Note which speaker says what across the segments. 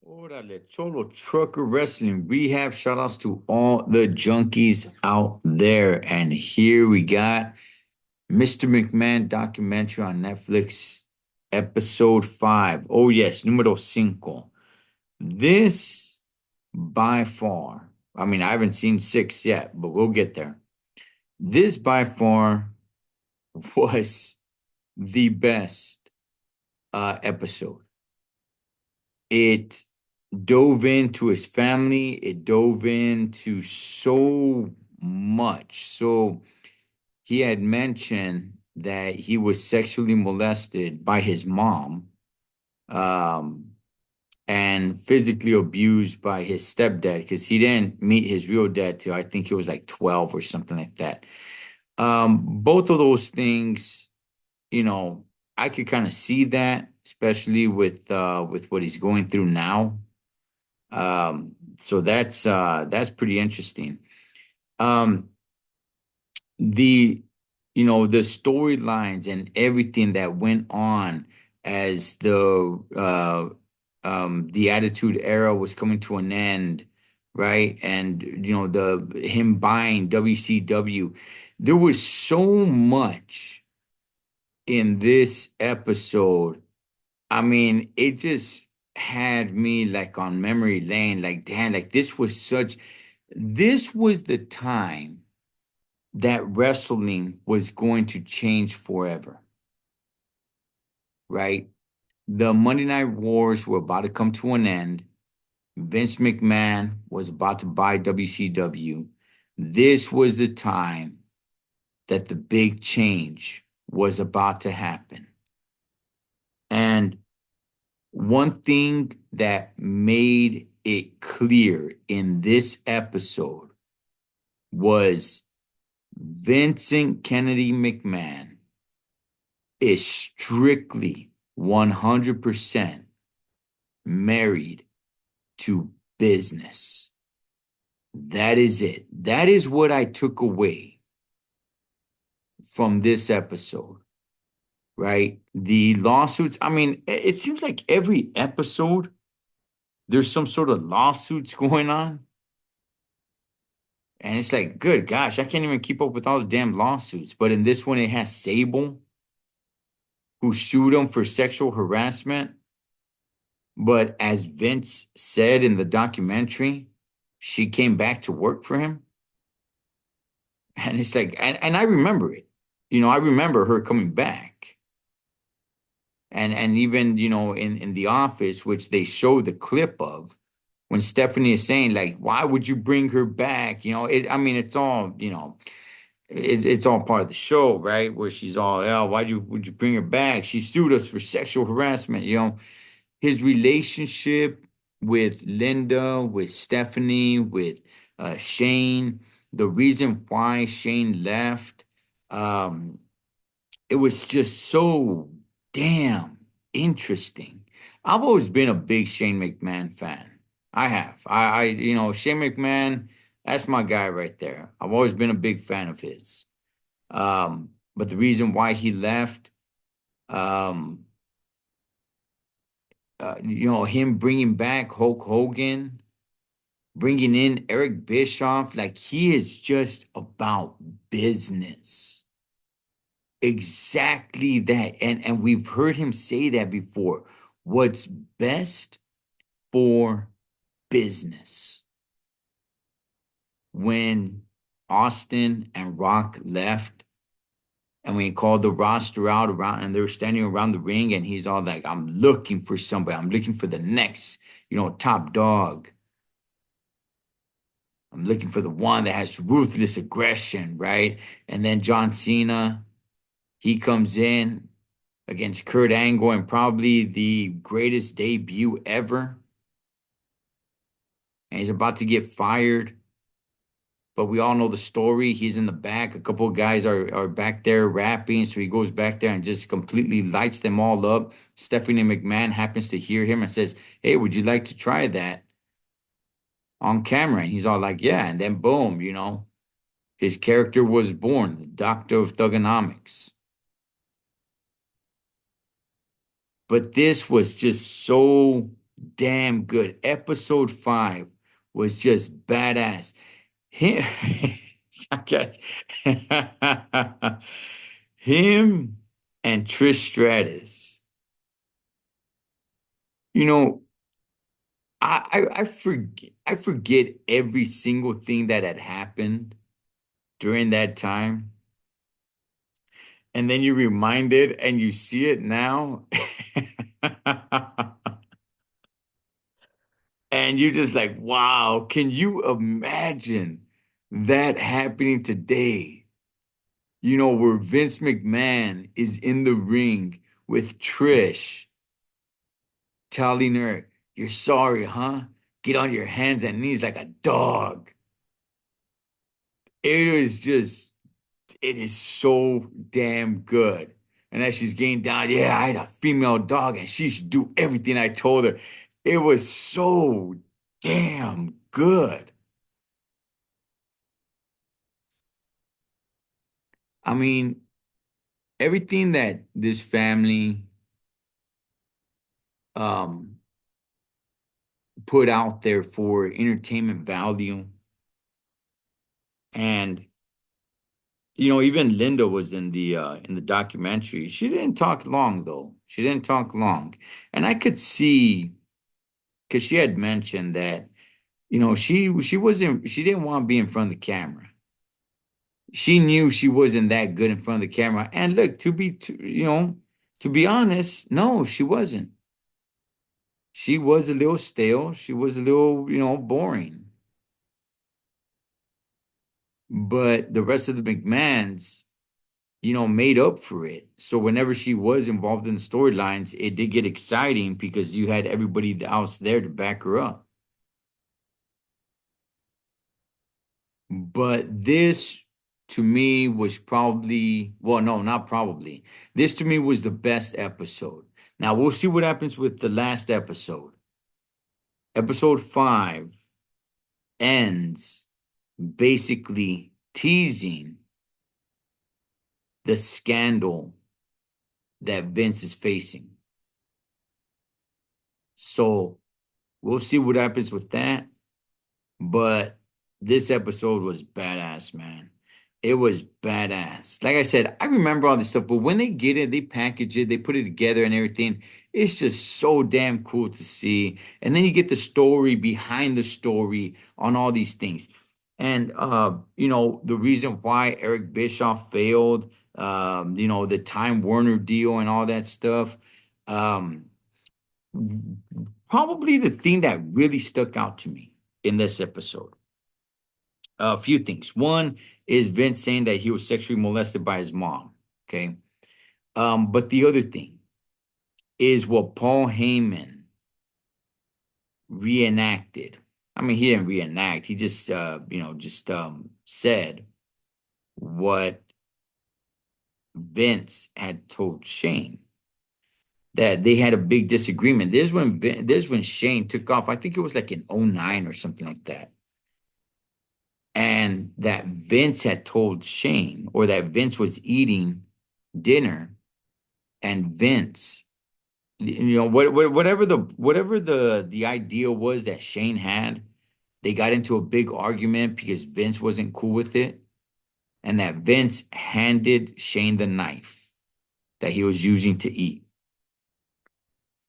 Speaker 1: Órale, Cholo Trucker Wrestling Rehab. Shout outs to all the junkies out there. And here we got Mr. McMahon documentary on Netflix, episode 5. Oh, yes, número cinco. This by far, I mean, I haven't seen 6 yet, but we'll get there. This by far was the best episode. It dove into his family. It dove into so much. So he had mentioned that he was sexually molested by his mom, um, and physically abused by his stepdad because he didn't meet his real dad till I think he was like 12 or something like that. Both of those things, you know, I could kind of see that, especially with what he's going through now. So that's pretty interesting. Um, the the storylines and everything that went on as the Attitude Era was coming to an end, right? And the him buying WCW, there was so much in this episode. I mean, it just had me like on memory lane, like, damn, like this was the time that wrestling was going to change forever, right? The Monday Night Wars were about to come to an end. Vince McMahon was about to buy WCW. This was the time that the big change was about to happen. And one thing that made it clear in this episode was Vincent Kennedy McMahon is strictly 100% married to business. That is it. That is what I took away from this episode, right? The lawsuits, I mean, it seems like every episode there's some sort of lawsuits going on. And it's like, good gosh, I can't even keep up with all the damn lawsuits. But in this one, it has Sable, who sued him for sexual harassment. But as Vince said in the documentary, she came back to work for him. And it's like, and I remember it. I remember her coming back. And even, in the office, which they show the clip of, when Stephanie is saying, like, why would you bring her back? I mean, it's all, it's all part of the show, right? Where she's all, oh, would you bring her back? She sued us for sexual harassment. His relationship with Linda, with Stephanie, with Shane, the reason why Shane left, um, it was just so damn interesting. I've always been a big Shane McMahon fan. I have. Shane McMahon, that's my guy right there. I've always been a big fan of his. But the reason why he left, um, him bringing back Hulk Hogan, bringing in Eric Bischoff, like he is just about business. Exactly that. And we've heard him say that before. What's best for business. When Austin and Rock left, and we called the roster out around, and they were standing around the ring, and he's all like, I'm looking for somebody. I'm looking for the next, top dog. I'm looking for the one that has ruthless aggression, right? And then John Cena, he comes in against Kurt Angle and probably the greatest debut ever. And he's about to get fired. But we all know the story. He's in the back. A couple of guys are back there rapping. So he goes back there and just completely lights them all up. Stephanie McMahon happens to hear him and says, hey, would you like to try that on camera? And he's all like, yeah. And then boom, his character was born, the Doctor of Thugonomics. But this was just so damn good. Episode 5 was just badass. Him, I got him and Trish Stratus. You know, I forget every single thing that had happened during that time. And then you're reminded and you see it now. And you're just like, wow, can you imagine that happening today? Where Vince McMahon is in the ring with Trish, telling her, "You're sorry, huh? Get on your hands and knees like a dog." It is just, it is so damn good. And as she's getting down, yeah, I had a female dog and she should do everything I told her. It was so damn good. I mean, everything that this family um put out there for entertainment value, and even Linda was in the documentary. She didn't talk long though. She didn't talk long. And I could see, because she had mentioned that, she didn't want to be in front of the camera. She knew she wasn't that good in front of the camera. And look, to be honest, no, she wasn't. She was a little stale. She was a little, boring. But the rest of the McMahons, made up for it. So whenever she was involved in the storylines, it did get exciting because you had everybody else there to back her up. But this to me was probably, well, no, not probably. This to me was the best episode. Now we'll see what happens with the last episode. Episode 5 ends basically teasing the scandal that Vince is facing. So we'll see what happens with that. But this episode was badass, man. It was badass. Like I said, I remember all this stuff, but when they get it, they package it, they put it together and everything. It's just so damn cool to see. And then you get the story behind the story on all these things. And the reason why Eric Bischoff failed, the Time Warner deal and all that stuff. Um, Probably the thing that really stuck out to me in this episode. A few things. One is Vince saying that he was sexually molested by his mom. Okay. But the other thing is what Paul Heyman reenacted. I mean, he didn't reenact. He just said what Vince had told Shane, that they had a big disagreement. This when Shane took off. I think it was like in '09 or something like that. And that Vince had told Shane, or that Vince was eating dinner, and Vince, whatever the idea was that Shane had, they got into a big argument because Vince wasn't cool with it, and that Vince handed Shane the knife that he was using to eat.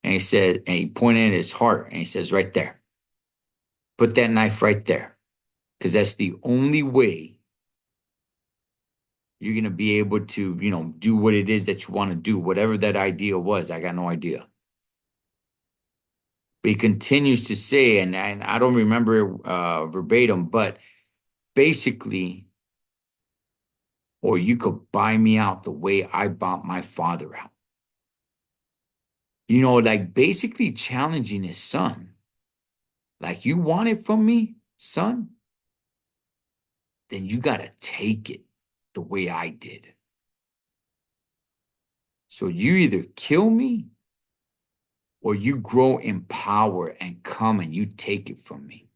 Speaker 1: And he said, and he pointed at his heart, and he says, right there, put that knife right there, because that's the only way you're going to be able to, do what it is that you want to do, whatever that idea was. I got no idea. But he continues to say, and I don't remember verbatim, but basically, or you could buy me out the way I bought my father out. Like basically challenging his son. Like, you want it from me, son? Then you got to take it the way I did. So you either kill me or you grow in power and come and you take it from me.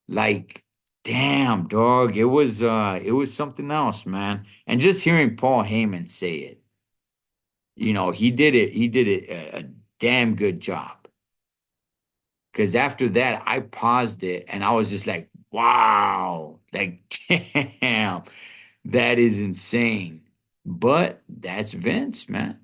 Speaker 1: Like, damn, dog, it was something else, man. And just hearing Paul Heyman say it, he did it a damn good job. Because after that, I paused it and I was just like, wow, like, damn, that is insane. But that's Vince, man.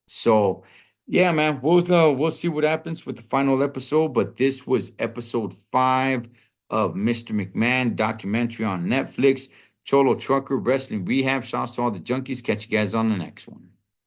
Speaker 1: So, yeah, man, we'll see what happens with the final episode. But this was episode 5 of Mr. McMahon documentary on Netflix. Cholo Trucker Wrestling Rehab. Shouts to all the junkies. Catch you guys on the next one.